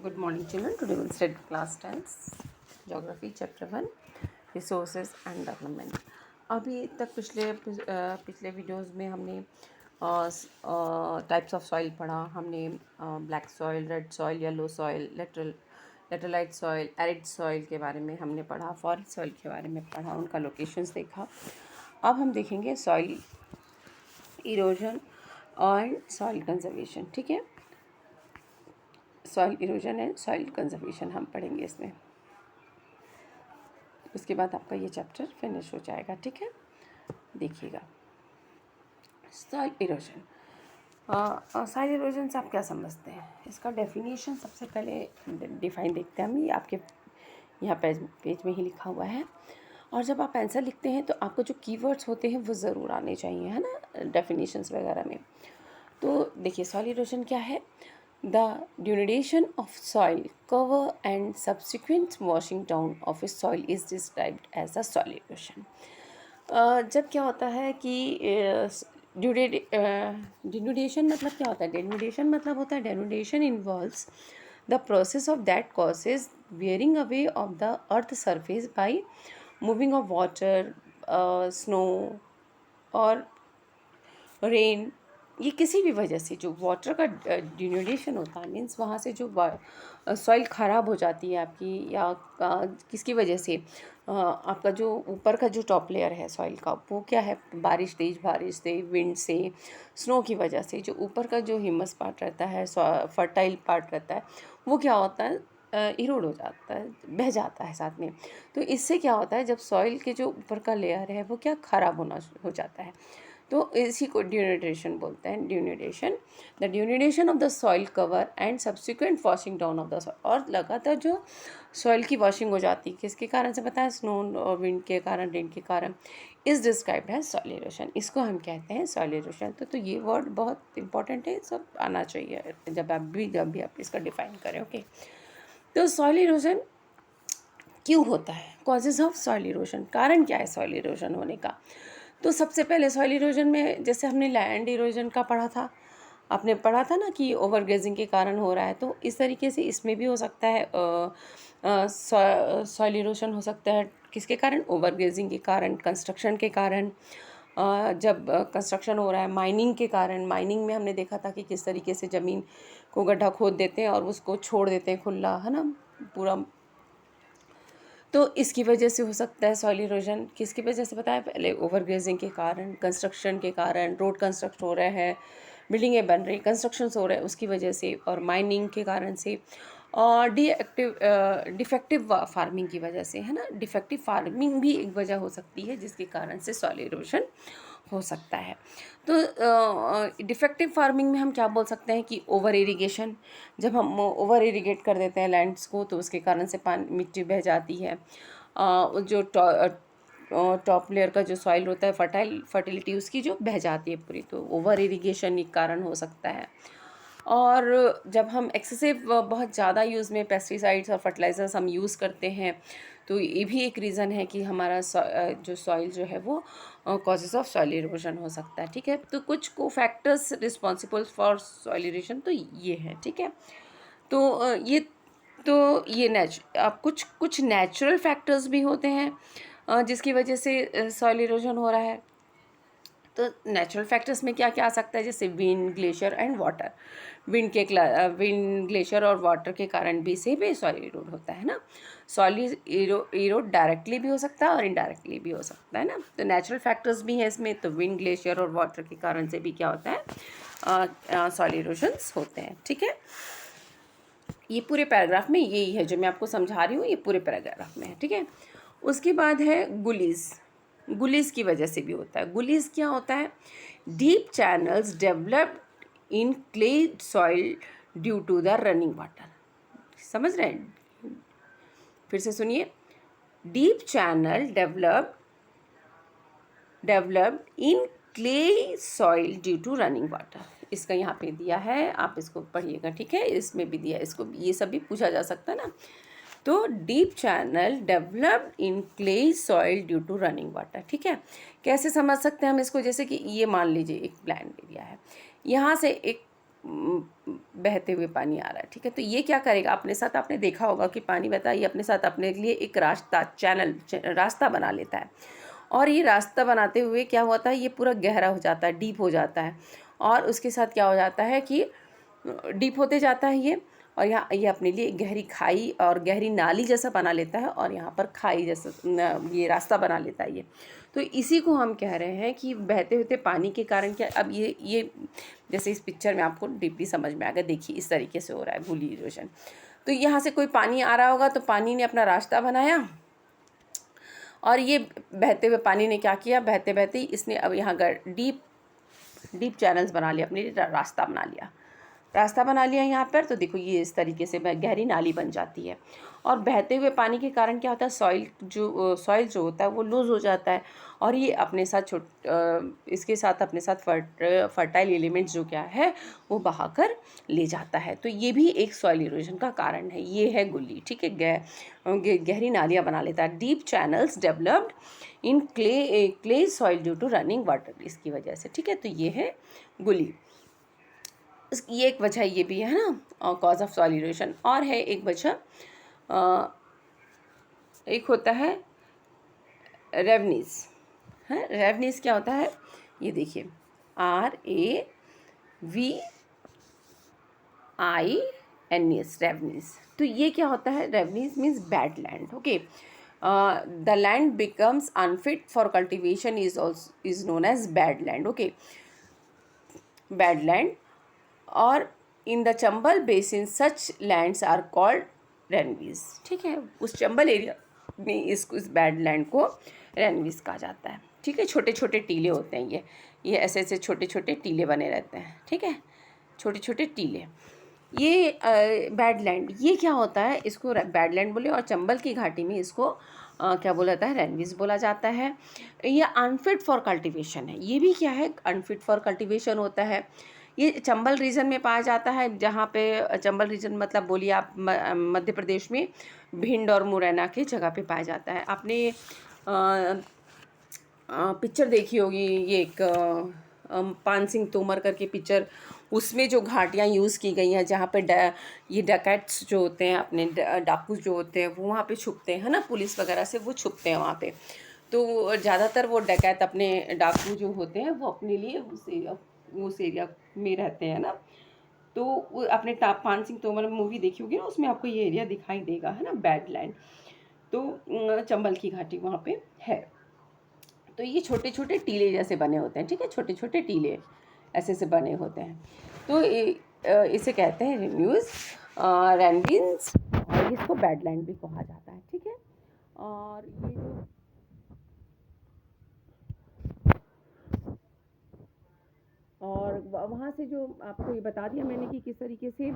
Good morning, children. Today we'll study class 10th Geography Chapter 1 Resources and Development. अभी तक पिछले videos में हमने टाइप्स ऑफ सॉइल पढ़ा। हमने black soil, red soil, yellow soil, laterite soil, arid soil के बारे में हमने पढ़ा, फॉरेस्ट सॉइल के बारे में पढ़ा, उनका लोकेशंस देखा। अब हम देखेंगे soil erosion and soil conservation. ठीक है, soil erosion and soil conservation हम पढ़ेंगे इसमें। उसके बाद आपका ये चैप्टर फिनिश हो जाएगा। ठीक है, देखिएगा सॉइल इरोजन। सॉइल इरोजन से आप क्या समझते हैं? इसका डेफिनेशन सबसे पहले डिफाइन देखते हैं हम। ये आपके यहाँ पेज में ही लिखा हुआ है, और जब आप आंसर लिखते हैं तो आपको जो कीवर्ड्स होते हैं वो ज़रूर आने चाहिए, है ना, डेफिनेशंस वगैरह में। तो देखिए सॉइल इरोजन क्या है? The denudation of soil cover and subsequent washing down of a soil is described as a soil erosion. जब क्या होता है कि denudation मतलब क्या होता है? denudation मतलब होता है denudation involves the process of that causes wearing away of the earth surface by moving of water, snow और रेन। ये किसी भी वजह से जो वाटर का डिन्यूडेशन होता है, मीन्स वहाँ से जो सॉइल ख़राब हो जाती है आपकी, या किसकी वजह से आपका जो ऊपर का जो टॉप लेयर है सॉइल का, वो क्या है, तेज़ बारिश से, विंड से, स्नो की वजह से जो ऊपर का जो ह्यूमस पार्ट रहता है, फर्टाइल पार्ट रहता है, वो क्या होता है, इरोड हो जाता है, बह जाता है साथ में। तो इससे क्या होता है, जब सॉइल के जो ऊपर का लेयर है वो क्या ख़राब होना हो जाता है, तो इसी को ड्यूनिडेशन बोलते हैं। Denudation, the denudation of the soil cover and subsequent washing down of the soil. और लगातार जो सॉइल की वॉशिंग हो जाती है, किसके कारण से पता है? स्नो और विंड के कारण, रेन के कारण, इज डिस्क्राइब्ड है सॉइल इरोशन। इसको हम कहते हैं सॉइल इरोशन। तो ये वर्ड बहुत इंपॉर्टेंट है, सब आना चाहिए जब भी आप इसका डिफाइन करें। ओके, तो सॉइल इरोशन क्यों होता है? कॉजेज ऑफ सॉइल इरोशन, कारण क्या है सॉइल इरोशन होने का? तो सबसे पहले सॉइल इरोजन में जैसे हमने लैंड इरोजन का पढ़ा था, आपने पढ़ा था ना कि ओवरग्रेजिंग के कारण हो रहा है, तो इस तरीके से इसमें भी हो सकता है। सॉइल इरोजन हो सकता है किसके कारण? ओवरग्रेजिंग के कारण, कंस्ट्रक्शन के कारण। जब कंस्ट्रक्शन हो रहा है, माइनिंग के कारण। माइनिंग में हमने देखा था कि किस तरीके से ज़मीन को गड्ढा खोद देते हैं और उसको छोड़ देते हैं खुला, है ना, पूरा। तो इसकी वजह से हो सकता है सॉइल इरोजन। किसकी वजह से बताया पहले? ओवरग्रेजिंग के कारण, कंस्ट्रक्शन के कारण, रोड कंस्ट्रक्ट हो रहे हैं, बिल्डिंगें बन रही, कंस्ट्रक्शंस हो रहे हैं उसकी वजह से, और माइनिंग के कारण से, और डिफेक्टिव फार्मिंग की वजह से, है ना। डिफेक्टिव फार्मिंग भी एक वजह हो सकती है जिसके कारण से सॉइल इरोजन हो सकता है। तो डिफेक्टिव फार्मिंग में हम क्या बोल सकते हैं कि ओवर इरिगेशन। जब हम ओवर इरिगेट कर देते हैं लैंड्स को, तो उसके कारण से पानी, मिट्टी बह जाती है। जो टॉप लेयर का जो सॉइल होता है, फर्टिलिटी उसकी जो बह जाती है पूरी, तो ओवर इरिगेशन एक कारण हो सकता है। और जब हम एक्सेसिव बहुत ज़्यादा यूज़ में पेस्टिसाइड्स और फर्टिलाइज़र्स हम यूज़ करते हैं, तो ये भी एक रीज़न है कि हमारा जो सॉइल जो है वो कॉजेज़ ऑफ सॉइल इरोजन हो सकता है। ठीक है, तो कुछ को factors responsible for soil erosion तो ये है। ठीक है, तो ये कुछ नेचुरल फैक्टर्स भी होते हैं जिसकी वजह से सॉइल इरोजन हो रहा है। तो नेचुरल फैक्टर्स में क्या क्या आ सकता है? जैसे wind, glacier and water. Wind, glacier और वाटर के कारण भी सॉइल इरोड होता है ना। सॉइल इरोड डायरेक्टली भी हो सकता है और इनडायरेक्टली भी हो सकता है ना। तो नेचुरल फैक्टर्स भी हैं इसमें, तो विंड, ग्लेशियर और वाटर के कारण से भी क्या होता है? सॉइल इरोजन्स होते हैं। ठीक है, ये पूरे पैराग्राफ में यही है जो मैं आपको समझा रही हूँ, ये पूरे पैराग्राफ में है। ठीक है, उसके बाद है गुलीज। गुलीज की वजह से भी होता है। गुलीज क्या होता है? Deep channels developed in clay soil due to the running water. समझ रहे हैं? फिर से सुनिए। Deep channel developed in clay soil due to running water. इसका यहाँ पे दिया है, आप इसको पढ़िएगा। ठीक है, इसमें भी दिया है, इसको ये सब भी पूछा जा सकता है ना। तो deep channel developed in clay soil due to running water. ठीक है, कैसे समझ सकते हैं हम इसको? जैसे कि ये मान लीजिए एक प्लैन एरिया है, यहाँ से एक बहते हुए पानी आ रहा है, ठीक है। तो ये क्या करेगा अपने साथ, आपने देखा होगा कि पानी बहता है, ये अपने साथ अपने लिए एक रास्ता रास्ता बना लेता है। और ये रास्ता बनाते हुए क्या होता है, ये पूरा गहरा हो जाता है, डीप हो जाता है। और उसके साथ क्या हो जाता है कि डीप होते जाता है ये, और यहाँ ये अपने लिए गहरी खाई और गहरी नाली जैसा बना लेता है, और यहाँ पर खाई जैसा ये रास्ता बना लेता है ये। तो इसी को हम कह रहे हैं कि बहते हुए पानी के कारण क्या, अब ये जैसे इस पिक्चर में आपको डीपली समझ में आ गया, देखिए इस तरीके से हो रहा है गुली इरोजन। तो यहाँ से कोई पानी आ रहा होगा, तो पानी ने अपना रास्ता बनाया, और ये बहते हुए पानी ने क्या किया, बहते बहते इसने अब यहाँ डीप चैनल्स बना लिया, अपने लिए रास्ता बना लिया यहाँ पर। तो देखो ये इस तरीके से गहरी नाली बन जाती है। और बहते हुए पानी के कारण क्या होता है, सॉइल जो होता है वो लूज़ हो जाता है, और ये अपने साथ इसके साथ अपने साथ फर्टाइल एलिमेंट्स जो क्या है वो बहाकर ले जाता है। तो ये भी एक सॉइल इरोजन का कारण है, ये है गुल्ली, ठीक है। गहरी नालियाँ बना लेता है, deep channels developed in clay soil due to running water, इसकी वजह से, ठीक है। तो ये है गुली, ये एक वजह ये भी है ना, कॉज ऑफ सॉइल इरोजन। और है एक वजह, एक होता है रेवनीज, है। रेवनीज क्या होता है, ये देखिए RAVINES, रेवनीज। तो ये क्या होता है, ravines means bad land, okay. The land becomes unfit for cultivation is known as bad land, okay, bad land. और in the Chambal basin such lands are called ravines, ठीक है। उस चंबल एरिया में इस बैड लैंड को रेनवीज कहा जाता है, ठीक है। छोटे छोटे टीले होते हैं ये ऐसे ऐसे छोटे छोटे टीले बने रहते हैं, ठीक है, छोटे छोटे टीले। ये बैड लैंड, ये क्या होता है, इसको बैड लैंड बोले, और चंबल की घाटी में इसको क्या बोला जाता है, रेनवीज बोला जाता है। ये अनफिट फॉर कल्टिवेशन है, ये भी क्या है, अनफिट फॉर कल्टिवेशन होता है। ये चंबल रीजन में पाया जाता है, जहाँ पे चंबल रीजन मतलब बोलिए आप मध्य प्रदेश में भिंड और मुरैना के जगह पे पाया जाता है। आपने पिक्चर देखी होगी, ये एक पान सिंह तोमर करके पिक्चर, उसमें जो घाटियाँ यूज़ की गई हैं, जहाँ पे ये डकैट्स जो होते हैं, अपने डाकू जो होते हैं, वो वहाँ पे छुपते हैं, है ना, पुलिस वगैरह से वो छुपते हैं वहाँ पे। तो ज़्यादातर वो डकैत अपने डाकू जो होते हैं वो अपने लिए उस एरिया में रहते हैं ना। तो वो अपने पान सिंह तोमर मूवी देखी होगी ना, उसमें आपको ये एरिया दिखाई देगा, है ना, बैडलैंड। तो चंबल की घाटी वहाँ पे है। तो ये छोटे छोटे टीले जैसे बने होते हैं, ठीक है, छोटे छोटे टीले ऐसे से बने होते हैं। तो इसे कहते हैं रेनवीज, और इसको बैडलैंड भी कहा जाता है, ठीक है। और ये जो और वहाँ से जो आपको ये बता दिया मैंने कि किस तरीके से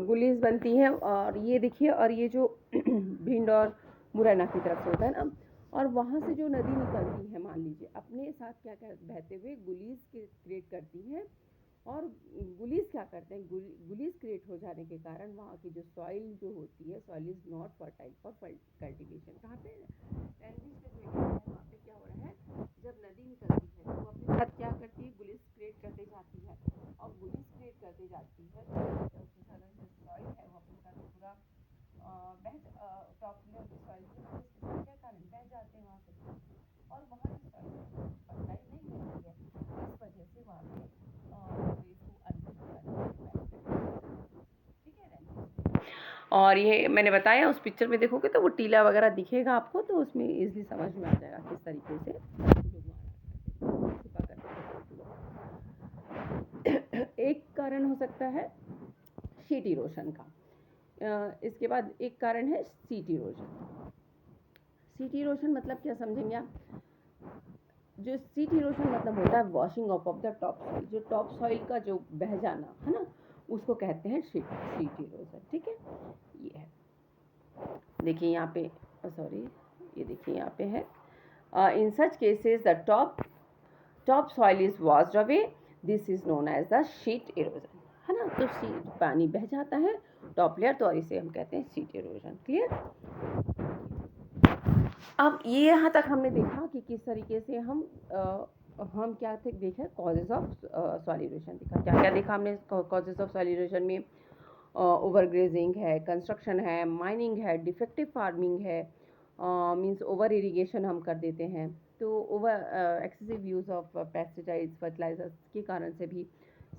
गुलीज बनती हैं। और ये देखिए, और ये जो भिंड और मुरैना की तरफ से होता है ना, और वहाँ से जो नदी निकलती है, मान लीजिए अपने साथ क्या क्या बहते हुए गुलीज क्रिएट करती हैं। और गुलीज क्या करते हैं, गुलीज क्रिएट हो जाने के कारण वहाँ की जो सॉइल जो होती है, soil is not fertile for cultivation. कहाँ पे रैनवीज का जो एरिया है वहाँ पे क्या हो रहा है, जब नदी निकलती है तो वो अपने साथ क्या करती है, गुलीज क्रिएट करते जाती है, और गुलीज क्रिएट करते जाती है तो उसके साथ जो सॉइल है वो अपने साथ पूरा टॉप लेयर की सॉइल जो है उसके साथ क्या कारण बह जाते हैं वहाँ से, और वहाँ की सॉइल फर्टाइल नहीं होती है, इस वजह से वहाँ पे और ये मैंने बताया उस पिक्चर में देखोगे तो वो टीला वगैरह दिखेगा आपको, तो उसमें इजीली समझ में आ जाएगा किस तरीके से एक कारण हो सकता है शीट इरोशन का। इसके बाद एक कारण है सीट इरोशन। सीट इरोशन मतलब क्या समझेंगे आप, जो सीट इरोशन मतलब होता है washing of the top soil, जो टॉप सॉइल का जो बह जाना है ना, उसको कहते हैं सीट इरोजन, ठीक है। ये है, देखिए यहाँ पे, सॉरी, ये देखिए यहाँ पे है, in such cases the top soil is washed away, this is known as the sheet erosion, है ना। तो शीट पानी बह जाता है टॉप लेयर, तो और इसे हम कहते हैं शीट इरोजन, क्लियर। अब ये यहाँ तक हमने देखा कि किस तरीके से हम हम क्या थे देखा, कॉजेज़ ऑफ सॉइल इरोशन देखा, क्या क्या देखा हमने कॉजेज़ ऑफ सॉइल इरोशन में। ओवरग्रेजिंग है, कंस्ट्रक्शन है, माइनिंग है, डिफेक्टिव फार्मिंग है, मींस ओवर इरिगेशन हम कर देते हैं, तो over excessive use of pesticides fertilisers के कारण से भी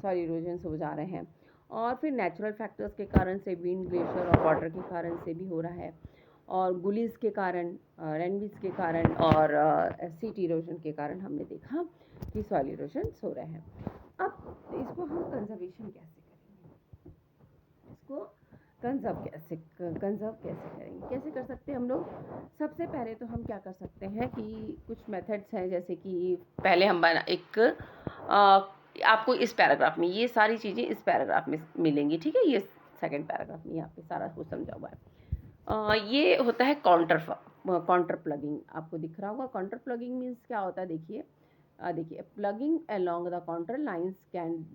सॉइल इरोजन्स हो जा रहे हैं। और फिर नेचुरल फैक्टर्स के कारण से, विंड, ग्लेशियर और वाटर के कारण से भी हो रहा है, और गुलीज के कारण, रेनविज के कारण और सीट इरोजन के कारण हमने देखा कि सॉइल इरोजन्स हो रहे हैं। अब इसको हम कंजर्वेशन कैसे करेंगे, इसको कंजर्व कैसे करेंगे, कैसे कर सकते हैं हम लोग। सबसे पहले तो हम क्या कर सकते हैं कि कुछ मेथड्स हैं, जैसे कि पहले हम आपको इस पैराग्राफ में ये सारी चीज़ें इस पैराग्राफ में मिलेंगी, ठीक है। ये सेकंड पैराग्राफ में यहाँ पे सारा कुछ समझा हुआ है। ये होता है काउंटर प्लगिंग, आपको दिख रहा होगा। काउंटर प्लगिंग मीन्स क्या होता है, देखिए plugging along the counter lines can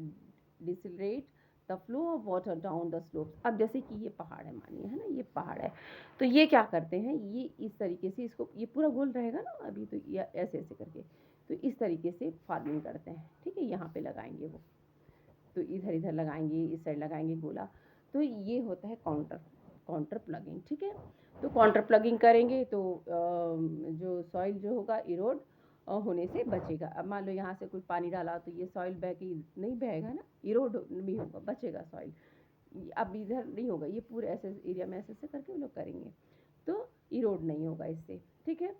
decelerate the flow of water down the slopes. अब जैसे कि ये पहाड़ है, मानिए, है ना, ये पहाड़ है, तो ये क्या करते हैं, ये इस तरीके से इसको, ये पूरा गोल रहेगा ना अभी, तो ये ऐसे ऐसे करके, तो इस तरीके से फार्मिंग करते हैं, ठीक है। यहाँ पे लगाएंगे वो, तो इधर लगाएंगे, इस साइड लगाएंगे गोला, तो ये होता है काउंटर प्लगिंग, ठीक है। तो काउंटर प्लगिंग करेंगे तो जो सॉइल जो होगा इरोड होने से बचेगा। अब मान लो यहाँ से कुछ पानी डाला तो ये सॉइल बह के नहीं बहेगा ना, इरोड भी होगा, बचेगा सॉइल। अब इधर नहीं होगा, ये पूरे ऐसे एरिया में ऐसे ऐसे करके वो लोग करेंगे, तो इरोड नहीं होगा इससे, ठीक है।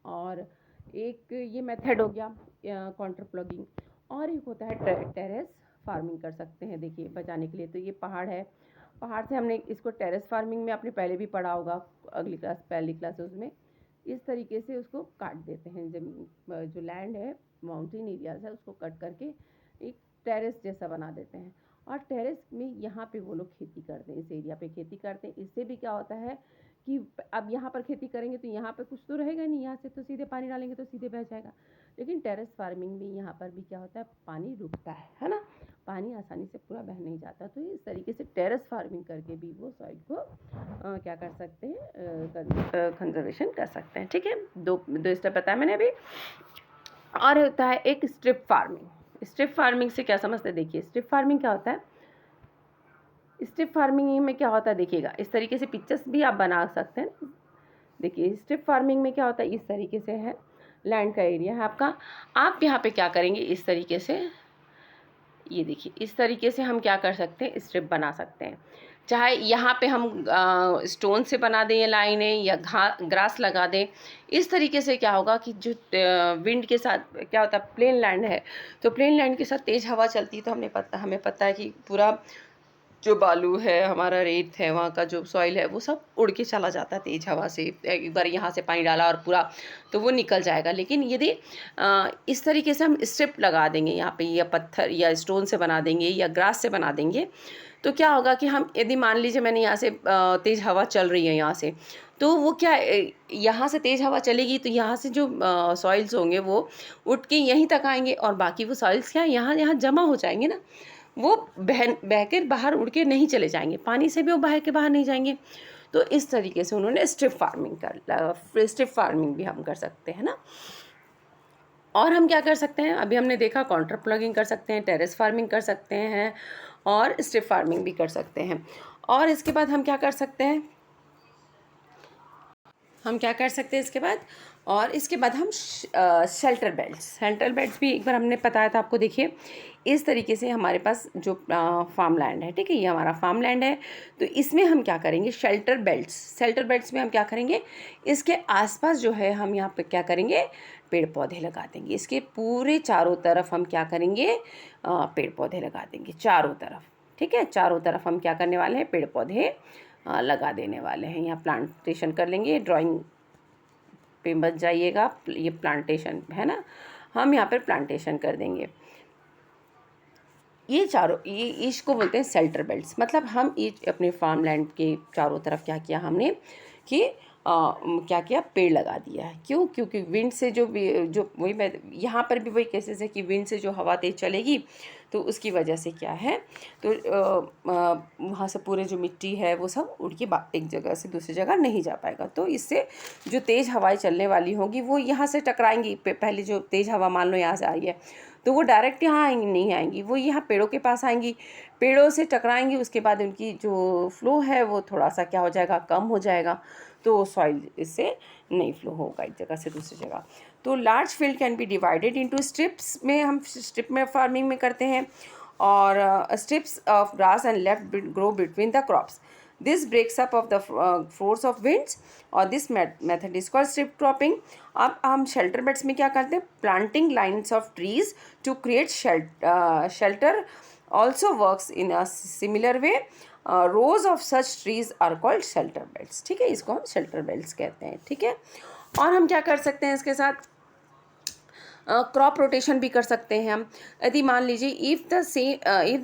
और एक ये मेथड हो गया काउंटर प्लगिंग। और एक होता है टेरेस फार्मिंग कर सकते हैं, देखिए बचाने के लिए। तो ये पहाड़ है, पहाड़ से हमने इसको टेरेस फार्मिंग में आपने पहले भी पढ़ा होगा, अगली क्लास, पहली क्लास उसमें इस तरीके से उसको काट देते हैं, जमीन जो लैंड है, माउंटेन एरियाज है, उसको कट करके एक टेरेस जैसा बना देते हैं। और टेरेस में यहाँ पे वो लोग खेती करते हैं, इस एरिया पे खेती करते हैं। इससे भी क्या होता है कि अब यहाँ पर खेती करेंगे तो यहाँ पर कुछ तो रहेगा नहीं, यहाँ से तो सीधे पानी डालेंगे तो सीधे बह जाएगा। लेकिन टेरेस फार्मिंग में यहाँ पर भी क्या होता है, पानी रुकता है ना, पानी आसानी से पूरा बह नहीं जाता। तो इस तरीके से टेरेस फार्मिंग करके भी वो सॉइल को क्या कर सकते हैं, कंजर्वेशन कर सकते हैं, ठीक है। दो स्टेप बताया मैंने अभी। और होता है एक स्ट्रिप फार्मिंग। स्ट्रिप फार्मिंग से क्या समझते हैं, देखिए स्ट्रिप फार्मिंग क्या होता है। स्ट्रिप फार्मिंग में क्या होता है, देखिएगा, इस तरीके से पिक्चर्स भी आप बना सकते हैं। देखिए स्ट्रिप फार्मिंग में क्या होता है, इस तरीके से है, लैंड का एरिया है आपका। आप यहाँ पे क्या करेंगे, इस तरीके से, ये देखिए इस तरीके से हम क्या कर सकते हैं, स्ट्रिप बना सकते हैं। चाहे यहाँ पे हम स्टोन से बना दें लाइनें, या ग्रास लगा दें। इस तरीके से क्या होगा कि जो विंड के साथ क्या होता है, प्लेन लैंड है, तो प्लेन लैंड के साथ तेज़ हवा चलती है, तो हमें पता है कि पूरा जो बालू है, हमारा रेत है, वहाँ का जो सॉइल है, वो सब उड़ के चला जाता है तेज़ हवा से। एक बार यहाँ से पानी डाला और पूरा, तो वो निकल जाएगा। लेकिन यदि इस तरीके से हम स्ट्रिप लगा देंगे यहाँ पे, या पत्थर या स्टोन से बना देंगे या ग्रास से बना देंगे, तो क्या होगा कि हम, यदि मान लीजिए मैंने यहाँ से तेज़ हवा चल रही है यहाँ से, तो वो क्या, यहाँ से तेज़ हवा चलेगी तो यहाँ से जो सॉइल्स होंगे वो उठ के यहीं तक आएंगे, और बाकी वो सॉइल्स क्या यहाँ जमा हो जाएंगे ना, वो बह कर बाहर उड़ के नहीं चले जाएंगे, पानी से भी वो बह के बाहर नहीं जाएंगे। तो इस तरीके से उन्होंने स्ट्रिप फार्मिंग भी हम कर सकते हैं ना। और हम क्या कर सकते हैं, अभी हमने देखा काउंटर प्लगिंग कर सकते हैं, टेरेस फार्मिंग कर सकते हैं, और स्ट्रिप फार्मिंग भी कर सकते हैं। और इसके बाद हम क्या कर सकते हैं, इसके बाद, और इसके बाद हम शेल्टर बेल्ट्स भी एक बार हमने बताया था आपको। देखिए इस तरीके से हमारे पास जो फार्म लैंड है, ठीक है, ये हमारा फार्म लैंड है, तो इसमें हम क्या करेंगे, शेल्टर बेल्ट्स में हम क्या करेंगे, इसके आसपास जो है हम यहाँ पे क्या करेंगे, पेड़ पौधे लगा देंगे। इसके पूरे चारों तरफ हम क्या करेंगे, पेड़ पौधे लगा देंगे चारों तरफ, ठीक है। चारों तरफ हम क्या करने वाले हैं, पेड़ पौधे लगा देने वाले हैं। यहाँ प्लांटेशन कर लेंगे, ड्राइंग पे मत जाइएगा, ये प्लांटेशन है ना, हम यहाँ पर प्लांटेशन कर देंगे। ये चारों, ये इसको बोलते हैं शेल्टर बेल्ट्स। मतलब हम ये अपने फार्म लैंड के चारों तरफ क्या किया हमने कि क्या किया, पेड़ लगा दिया है। क्यों, क्योंकि विंड से जो वही, मैं यहाँ पर भी वही केसेस है कि विंड से जो हवा तेज चलेगी तो उसकी वजह से क्या है, तो वहाँ से पूरे जो मिट्टी है वो सब उड़ के एक जगह से दूसरी जगह नहीं जा पाएगा। तो इससे जो तेज़ हवाएं चलने वाली होंगी वो यहाँ से टकराएंगी। पहले जो तेज़ हवा मान लो यहाँ से आ रही है तो वो डायरेक्ट यहाँ आएंगी नहीं आएंगी, वो यहाँ पेड़ों के पास आएंगी, पेड़ों से टकराएंगी, उसके बाद उनकी जो फ्लो है वो थोड़ा सा क्या हो जाएगा, कम हो जाएगा, तो सॉइल इससे नहीं फ्लो होगा एक जगह से दूसरी जगह। तो large field can be divided into strips में, हम स्ट्रिप में फार्मिंग में करते हैं, और strips of grass and left grow between the crops. This breaks up of the force of winds, और this method is called strip cropping. अब हम शेल्टर बेड्स में क्या करते हैं, planting lines of trees to create shelter also works in a similar way. Rows of such trees are called shelter beds. ठीक है, इसको हम शेल्टर बेड्स कहते हैं। ठीक है, और हम क्या कर सकते हैं इसके साथ, क्रॉप रोटेशन भी कर सकते हैं हम। यदि मान लीजिए if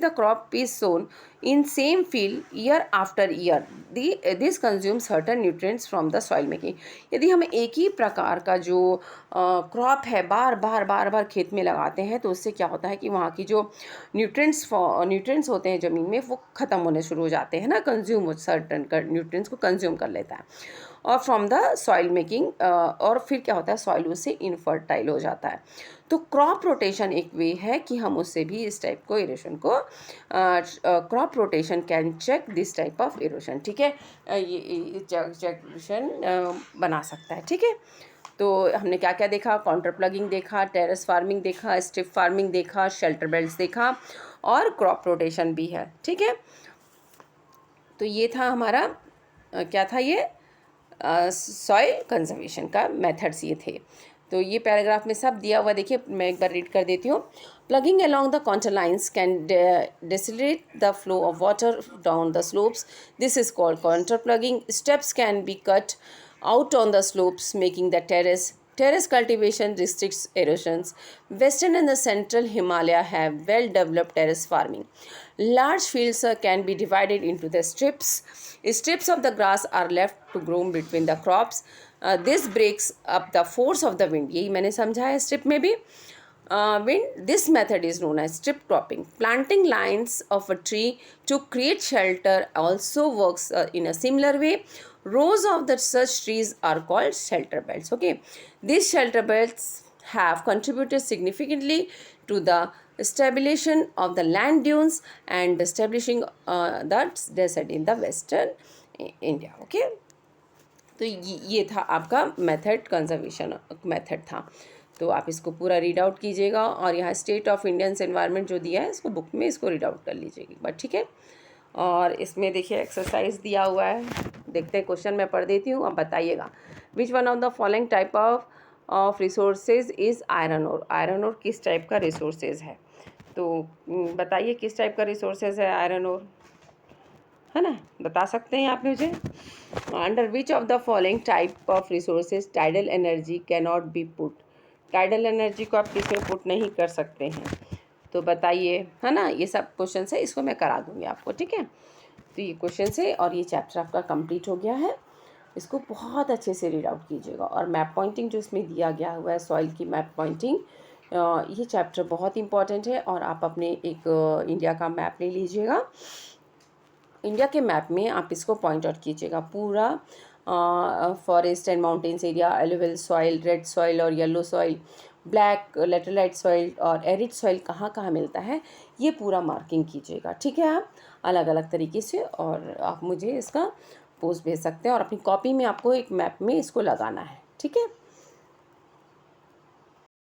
the crop is sown in same field year after year, this consume certain nutrients from the soil making. यदि हम एक ही प्रकार का जो क्रॉप है बार बार खेत में लगाते हैं तो उससे क्या होता है कि वहाँ की जो न्यूट्रिएंट्स होते हैं ज़मीन में वो ख़त्म होने शुरू हो जाते हैं ना, कंज्यूम सर्टन न्यूट्रिएंट्स को कंज्यूम कर लेता है, और फ्रॉम द सॉइल मेकिंग, और फिर क्या होता है, सॉइल उससे इनफर्टाइल हो जाता है। तो क्रॉप रोटेशन एक वे है कि हम उससे भी इस टाइप को इरोशन को, crop rotation can check this type of erosion. ठीक है, ये इरोशन बना सकता है। ठीक है, तो हमने क्या क्या देखा, काउंटर प्लगिंग देखा, टेरेस फार्मिंग देखा, स्ट्रिप फार्मिंग देखा, शेल्टर बेल्ट्स देखा, और क्रॉप रोटेशन भी है। ठीक है, तो ये था हमारा क्या था, ये सॉइल कंजर्वेशन का मेथड्स ये थे। तो ये पैराग्राफ में सब दिया हुआ, देखिए मैं एक बार रीड कर देती हूँ। Plugging along the contour lines can decelerate the flow of water down the slopes. This is called contour plugging. Steps can be cut out on the slopes, making the terrace cultivation restricts erosions. Western and the central Himalaya have well-developed terrace farming. Large fields can be divided into the strips. Strips of the grass are left to grow between the crops. This breaks up the force of the wind. यही मैंने समझा है strip में भी wind. This method is known as strip cropping. Planting lines of a tree to create shelter also works in a similar way. Rows of the such trees are called shelter belts. Okay, these shelter belts have contributed significantly to the establishment of the land dunes and establishing the desert in the western India. Okay, तो ये था आपका method, conservation method था। तो आप इसको पूरा read out कीजिएगा, और यहाँ स्टेट ऑफ इंडियंस एनवायरनमेंट जो दिया है इसको बुक में इसको रीड आउट कर लीजिएगा एक बार। ठीक है, और इसमें देखिए एक्सरसाइज दिया हुआ है, देखते हैं क्वेश्चन मैं पढ़ देती हूँ, अब बताइएगा। Which one of the following type of resources is iron ore. Iron ore किस टाइप का रिसोर्सेज है, तो बताइए किस टाइप का रिसोर्सेज है आयरन ओर, है ना, बता सकते हैं आप मुझे। Under which of the following type of resources tidal energy can not be put. Tidal energy को आप किस में पुट नहीं कर सकते हैं, तो बताइए, है ना। ये सब क्वेश्चन है, इसको मैं करा दूँगी आपको। ठीक है, तो ये क्वेश्चन है और ये चैप्टर आपका कंप्लीट हो गया है। इसको बहुत अच्छे से रीड आउट कीजिएगा, और मैप पॉइंटिंग जो इसमें दिया गया हुआ है, सॉइल की मैप पॉइंटिंग, ये चैप्टर बहुत इंपॉर्टेंट है। और आप अपने एक इंडिया का मैप ले लीजिएगा, इंडिया के मैप में आप इसको पॉइंट आउट कीजिएगा पूरा, forest and mountains area, alluvial soil, red soil और yellow soil, black laterite soil और एरिड सॉइल कहाँ कहाँ मिलता है, ये पूरा मार्किंग कीजिएगा। ठीक है, आप अलग अलग तरीके से, और आप मुझे इसका पोस्ट भेज सकते हैं, और अपनी कॉपी में आपको एक मैप में इसको लगाना है। ठीक है।